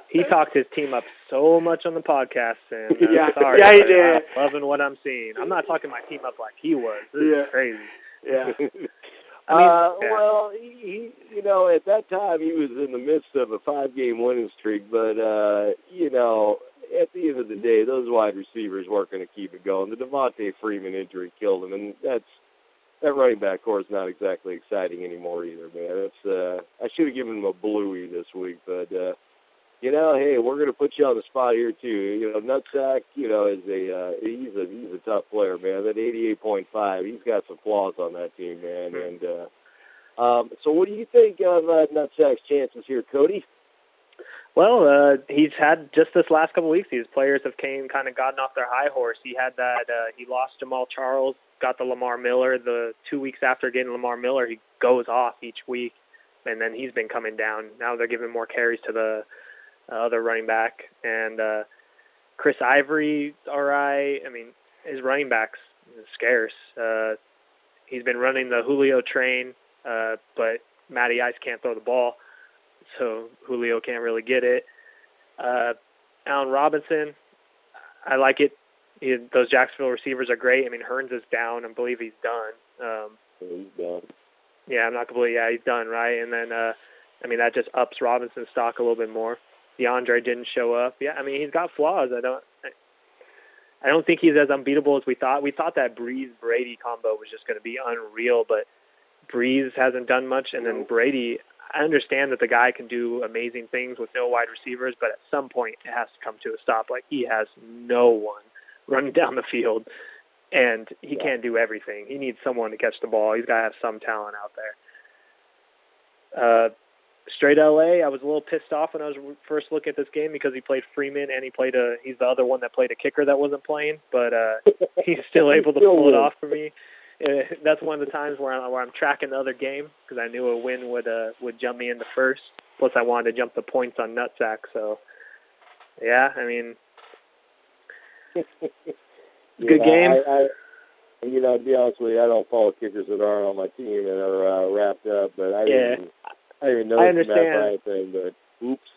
he talked his team up so much on the podcast, and sorry, he did. I'm loving what I'm seeing. I'm not talking my team up like he was. This is crazy. Yeah. Well, he at that time he was in the midst of a 5-game winning streak, but at the end of the day, those wide receivers weren't going to keep it going. The Devontae Freeman injury killed him, and that running back core is not exactly exciting anymore either, man. I should have given him a bluey this week, but hey, we're going to put you on the spot here too. Nutsack, is he's a tough player, man. That 88.5, he's got some flaws on that team, man. And so, what do you think of Nutsack's chances here, Cody? Well, he's had just this last couple of weeks. These players have kind of gotten off their high horse. He had that. He lost Jamal Charles, got the Lamar Miller. The 2 weeks after getting Lamar Miller, he goes off each week, and then he's been coming down. Now they're giving more carries to the other running back, and Chris Ivory, all right. I mean, his running back's scarce. He's been running the Julio train, but Matty Ice can't throw the ball, so Julio can't really get it. Allen Robinson, I like it. Those Jacksonville receivers are great. I mean, Hearns is down. I believe he's done. He's done. Yeah, I'm not completely. Yeah, he's done, right? And then, I mean, that just ups Robinson's stock a little bit more. DeAndre didn't show up. Yeah, I mean, he's got flaws. I don't think he's as unbeatable as we thought. We thought that Breeze-Brady combo was just going to be unreal, but Breeze hasn't done much, and then Brady, I understand that the guy can do amazing things with no wide receivers, but at some point it has to come to a stop. Like, he has no one running down the field, and he can't do everything. He needs someone to catch the ball. He's got to have some talent out there. Straight LA, I was a little pissed off when I was first looking at this game because he played Freeman and he's the other one that played a kicker that wasn't playing, but he's still able to pull it off for me. That's one of the times where I'm tracking the other game because I knew a win would jump me into first. Plus, I wanted to jump the points on Nutsack. So, yeah, I mean, good game. To be honest with you, I don't follow kickers that aren't on my team and are wrapped up, but I didn't even know the Matt Bryant thing, but oops.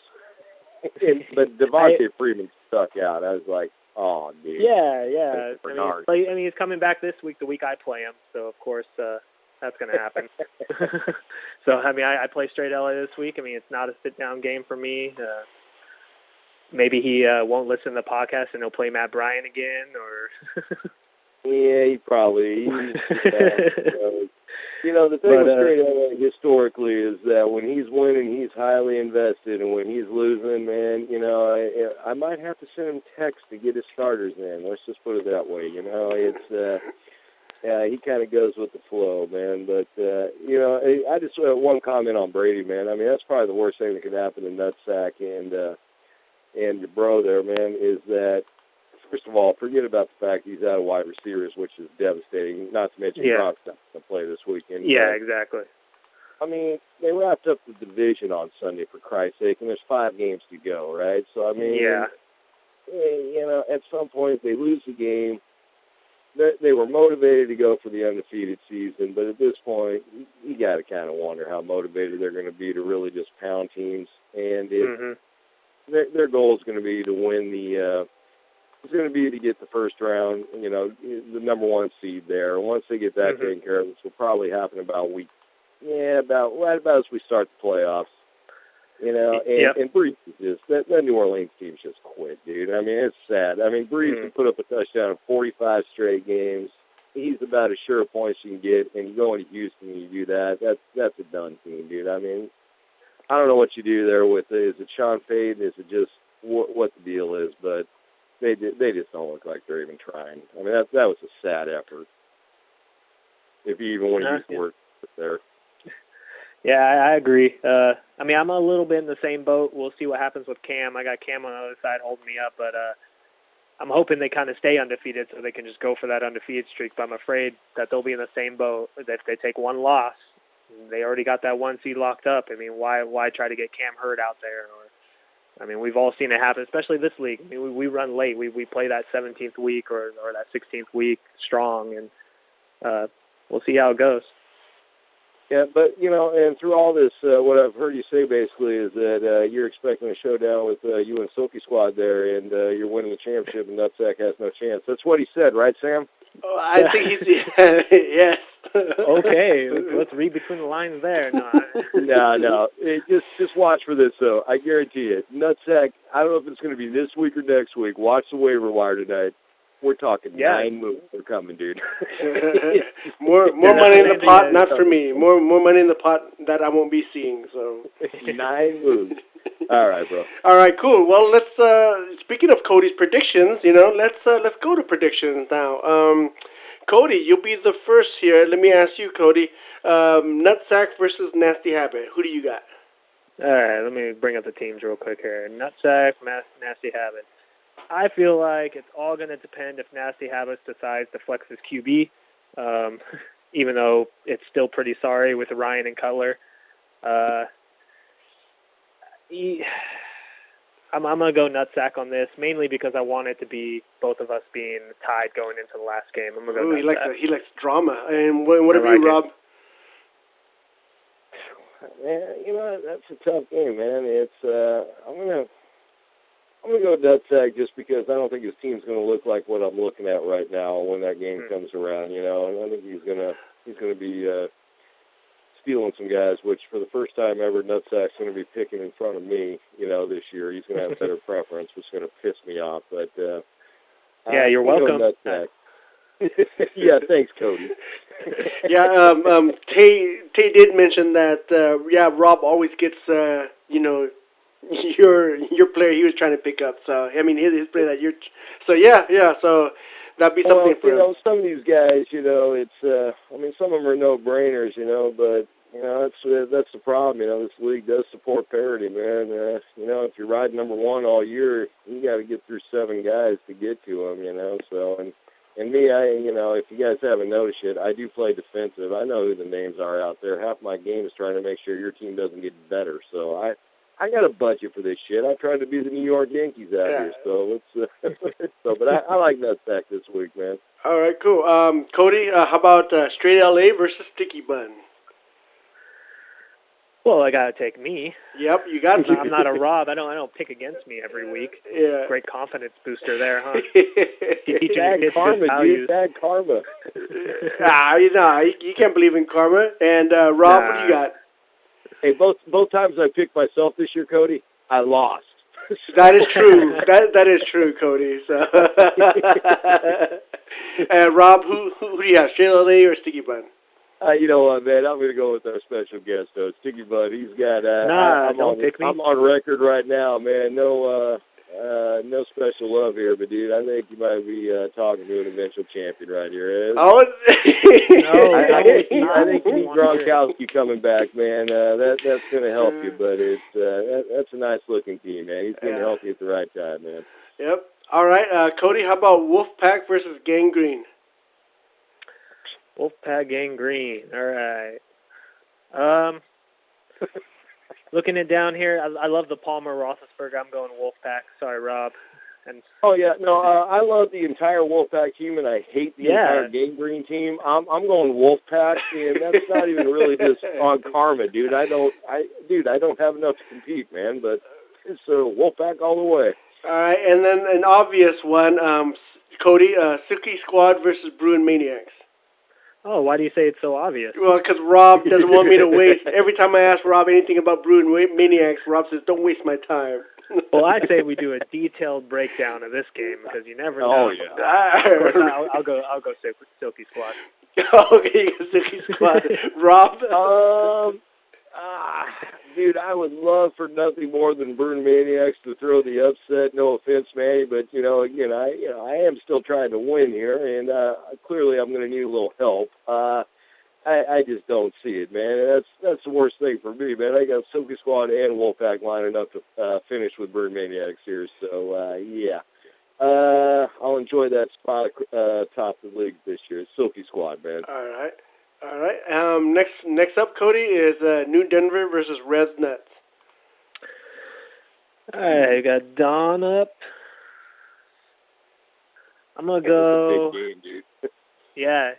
But Devontae Freeman stuck out. I was like, oh, dude. Yeah. I mean, he's coming back this week, the week I play him, so of course that's going to happen. So, I mean, I play straight LA this week. I mean, it's not a sit-down game for me. Maybe he won't listen to the podcast and he'll play Matt Bryant again, or... Yeah, he probably. The thing with straight LA historically is that when he's winning, he's highly invested, and when he's losing, man, I might have to send him text to get his starters in. Let's just put it that way. It's he kind of goes with the flow, man. But I just one comment on Brady, man. I mean, that's probably the worst thing that could happen to Nutsack and your bro there, man, is that. First of all, forget about the fact he's out of wide receivers, which is devastating, not to mention Brock's not going to play this weekend. Yeah, exactly. I mean, they wrapped up the division on Sunday, for Christ's sake, and there's 5 games to go, right? So, I mean, at some point, they lose the game. They were motivated to go for the undefeated season, but at this point, you got to kind of wonder how motivated they're going to be to really just pound teams. And their goal is going to be to win it's going to be to get the first round, the number 1 seed there. Once they get that taken care of, which will probably happen about right about as we start the playoffs. And Breeze is just, that New Orleans team's just quit, dude. I mean, it's sad. I mean, Breeze can put up a touchdown in 45 straight games. He's about as sure a points you can get, and you go into Houston and you do that. That's a done team, dude. I mean, I don't know what you do there with it. Is it Sean Payton? Is it just what the deal is? But they just don't look like they're even trying. I mean, that was a sad effort. If you even want to use the word there. Yeah, I agree. I mean, I'm a little bit in the same boat. We'll see what happens with Cam. I got Cam on the other side holding me up, but I'm hoping they kind of stay undefeated so they can just go for that undefeated streak. But I'm afraid that they'll be in the same boat. That if they take one loss, they already got that 1 seed locked up. I mean, why try to get Cam Hurd out there? I mean, we've all seen it happen, especially this league. I mean, we run late. We play that 17th week or that 16th week strong, and we'll see how it goes. Yeah, but, and through all this, what I've heard you say basically is that you're expecting a showdown with you and Silky Squad there, and you're winning the championship, and Nutsack has no chance. That's what he said, right, Sam? Oh, I think he's yes. Okay, let's read between the lines there. No. Just watch for this though. I guarantee it. Nutsack. I don't know if it's going to be this week or next week. Watch the waiver wire tonight. We're talking 9 moves. They're coming, dude. more money in the pot, not for me. More money in the pot that I won't be seeing. So 9 moves. All right, bro. All right, cool. Well, let's. Speaking of Cody's predictions, let's go to predictions now. Cody, you'll be the first here. Let me ask you, Cody. Nutsack versus Nasty Habit. Who do you got? All right, let me bring up the teams real quick here. Nutsack, Nasty Habit. I feel like it's all going to depend if Nasty Habits decides to flex his QB, even though it's still pretty sorry with Ryan and Cutler. I'm going to go Nutsack on this, mainly because I want it to be both of us being tied going into the last game. I'm going to go Nutsack. He likes drama. And what about you, Rob? Man, that's a tough game, man. It's I'm going to go Nutsack just because I don't think his team's going to look like what I'm looking at right now when that game comes around, you know. And I think he's going to be stealing some guys, which for the first time ever, Nutsack's going to be picking in front of me, you know, this year. He's going to have better preference, which is going to piss me off. But yeah, you're welcome. Nutsack. Yeah, thanks, Cody. Yeah, Tay did mention that. Yeah, Rob always gets you know, your player he was trying to pick up. So I mean, his player that you're. So yeah. So that'd be something for you him. know, some of these guys, you know, it's. I mean, some of them are no-brainers, you know, but you know, that's the problem. You know, this league does support parity, man. You know, if you're riding number one all year, you got to get through 7 guys to get to them, you know. So and me, you know, if you guys haven't noticed yet, I do play defensive. I know who the names are out there. Half my game is trying to make sure your team doesn't get better. So I got a budget for this shit. I tried to be the New York Yankees out here. So let's. But I like Nutsack this week, man. All right, cool. Cody, how about Straight LA versus Sticky Bun? Well, I gotta take me. Yep, you got to. I'm not a Rob. I don't pick against me every week. Yeah. Great confidence booster there, huh? Bad karma, dude. Bad karma. You know, you can't believe in karma. And Rob, what do you got? Hey, both times I picked myself this year, Cody, I lost. That is true. That is true, Cody. So, Rob, who do you have? Straight LA or Sticky Bun? You know what, man? I'm going to go with our special guest, though. Sticky Bud. He's got. Don't pick me. I'm on record right now, man. No special love here, but dude, I think you might be talking to an eventual champion right here. Oh, no, I think you need Gronkowski coming back, man. That's going to help you, but that's a nice looking team, man. He's going to help you at the right time, man. Yep. All right, Cody. How about Wolfpack versus Gangrene? Wolfpack Gangrene. All right. Looking it down here, I love the Palmer Roethlisberger. I'm going Wolfpack. Sorry, Rob. And I love the entire Wolfpack team, and I hate the entire Gangrene team. I'm going Wolfpack, and that's not even really just on karma, dude. I don't have enough to compete, man. But it's Wolfpack all the way. All right, and then an obvious one, Cody, Silky Squad versus Bruin Maniacs. Oh, why do you say it's so obvious? Well, because Rob doesn't want me to waste. Every time I ask Rob anything about Bruin Maniacs, Rob says, "Don't waste my time." Well, I say we do a detailed breakdown of this game because you never know. Oh yeah. Of course, I'll go Silky Squad. Okay, Silky Squad. Rob. Dude, I would love for nothing more than Bruin Maniacs to throw the upset. No offense, Manny, but again, I am still trying to win here, and clearly I'm going to need a little help. I just don't see it, man. That's the worst thing for me, man. I got Silky Squad and Wolfpack lining up to finish with Bruin Maniacs here, so yeah. I'll enjoy that spot top of the league this year. Silky Squad, man. All right. Next up, Cody, is New Denver versus Reds Nuts. All right, I got Don up. I'm gonna go. Big game, dude. Yeah.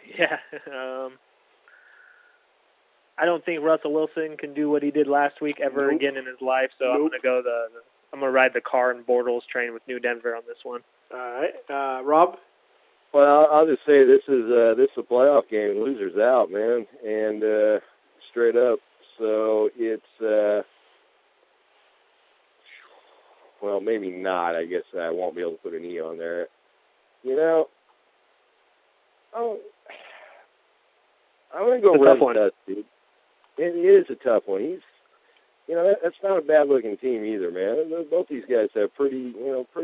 I don't think Russell Wilson can do what he did last week ever again in his life, so I'm gonna ride the car and Bortles train with New Denver on this one. All right, Rob. Well, I'll just say this is a playoff game. Losers out, man, and straight up. So it's well, maybe not. I guess I won't be able to put an E on there. I'm gonna go Red Nuts, dude. It is a tough one. He's, that's not a bad-looking team either, man. Both these guys have pretty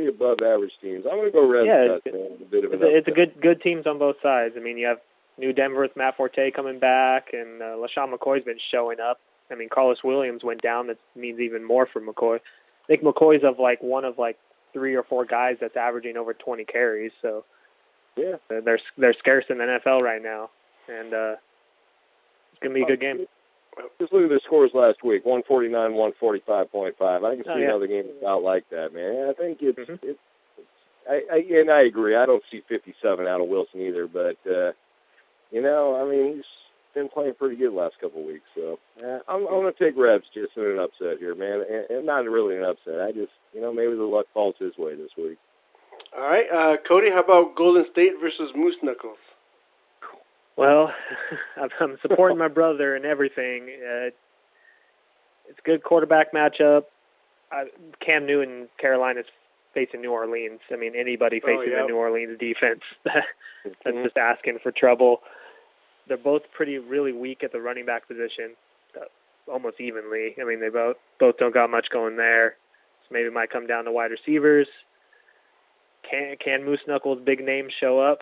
above average teams. I'm going to go Red Nuts, man. It's a good teams on both sides. I mean, you have New Denver with Matt Forte coming back, and LaShawn McCoy's been showing up. I mean, Carlos Williams went down. That means even more for McCoy. I think McCoy's one of 3 or 4 guys that's averaging over 20 carries. So yeah, they're scarce in the NFL right now, and it's going to be a good game. Just look at the scores last week: 149, 145.5. I can see another game out like that, man. I think it's. I agree. I don't see 57 out of Wilson either, but I mean, he's been playing pretty good the last couple of weeks. So I'm going to take Rebs just in an upset here, man. And not really an upset. I just, maybe the luck falls his way this week. All right, Cody, how about Golden State versus Moose Knuckles? Well, I'm supporting my brother and everything. It's a good quarterback matchup. Cam Newton, Carolina's facing New Orleans. I mean, anybody facing the New Orleans defense, that's just asking for trouble. They're both really weak at the running back position, almost evenly. I mean, they both don't got much going there. So maybe it might come down to wide receivers. Can Moose Knuckles' big names show up?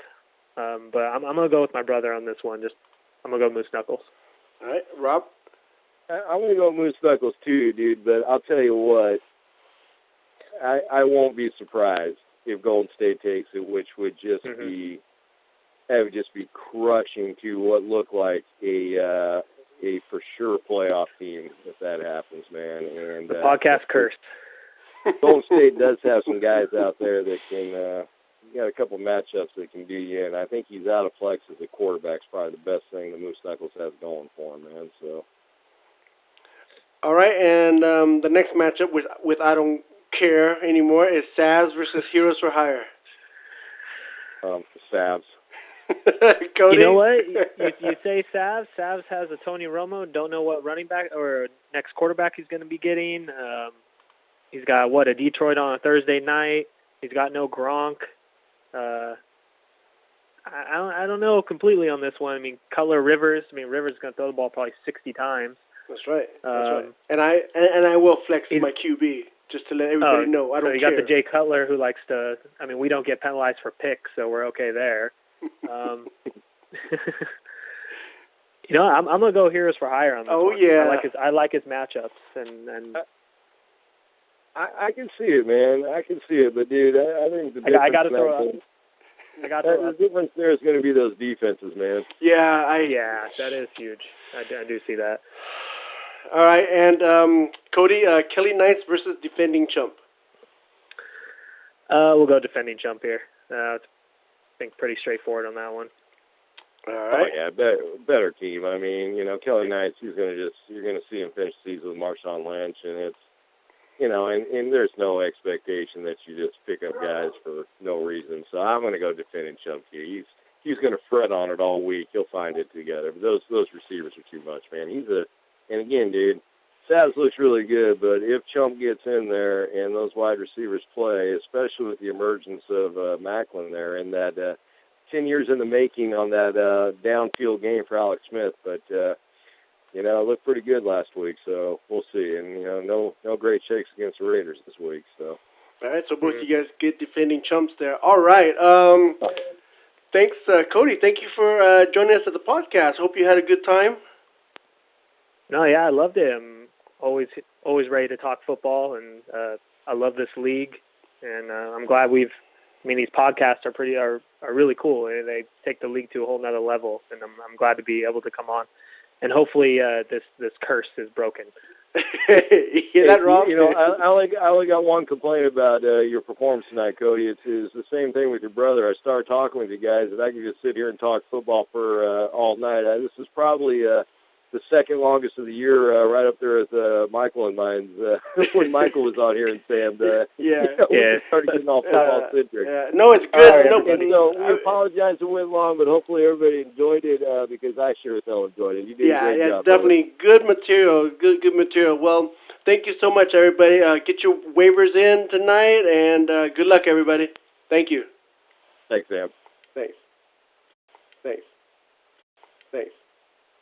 But I'm going to go with my brother on this one. I'm going to go Moose Knuckles. All right, Rob? I'm going to go Moose Knuckles too, dude, but I'll tell you what, I won't be surprised if Golden State takes it, which would just be crushing to what looked like a for sure playoff team if that happens, man. And the podcast cursed. Golden State does have some guys out there that can got a couple matchups that can do you, and I think he's out of flex as a quarterback is probably the best thing that Moose Knuckles has going for him, man. So. All right, and the next matchup with I don't care anymore is Savs versus Heroes for Hire. Savs. Cody? You know what? You say Savs. Savs has a Tony Romo. Don't know what running back or next quarterback he's going to be getting. He's got, a Detroit on a Thursday night. He's got no Gronk. I don't know completely on this one. I mean, Rivers is going to throw the ball probably 60 times. That's right. And I will flex my QB just to let everybody know. I don't care. So you got the Jay Cutler who likes to. I mean, we don't get penalized for picks, so we're okay there. I'm gonna go Heroes for Hire on this one. Yeah. I like his matchups and. I can see it, man. I can see it, but dude, I think the difference. I got to throw up. The difference there is going to be those defenses, man. Yeah, that is huge. I do see that. All right, and Cody, Kelly Knights versus defending chump. We'll go defending chump here. I think pretty straightforward on that one. All right. Oh yeah, better team. I mean, Kelly Knights, you're going to see him finish the season with Marshawn Lynch, and it's. And there's no expectation that you just pick up guys for no reason. So I'm going to go defending chump here. He's going to fret on it all week. He'll find it together. But those receivers are too much, man. And again, dude, Savs looks really good, but if Chump gets in there and those wide receivers play, especially with the emergence of Macklin there, and that 10 years in the making on that downfield game for Alex Smith, but. It looked pretty good last week, so we'll see. And, no great shakes against the Raiders this week. So. All right, so both you guys get defending chumps there. All right. Thanks, Cody. Thank you for joining us at the podcast. Hope you had a good time. No, yeah, I loved it. I'm always ready to talk football, and I love this league. And I'm glad these podcasts are really cool. And they take the league to a whole nother level, and I'm glad to be able to come on. And hopefully this curse is broken. Hear that, Rob? I only got one complaint about your performance tonight, Cody. It's the same thing with your brother. I started talking with you guys, and I could just sit here and talk football for all night. This is probably the second longest of the year, right up there with Michael and mine. When Michael was out here and Sam, we started getting all football centric. No, it's good. Right, so we apologize it went long, but hopefully everybody enjoyed it because I sure as hell enjoyed it. You did a great job. Definitely good material. Good material. Well, thank you so much, everybody. Get your waivers in tonight, and good luck, everybody. Thank you. Thanks, Sam. Thanks.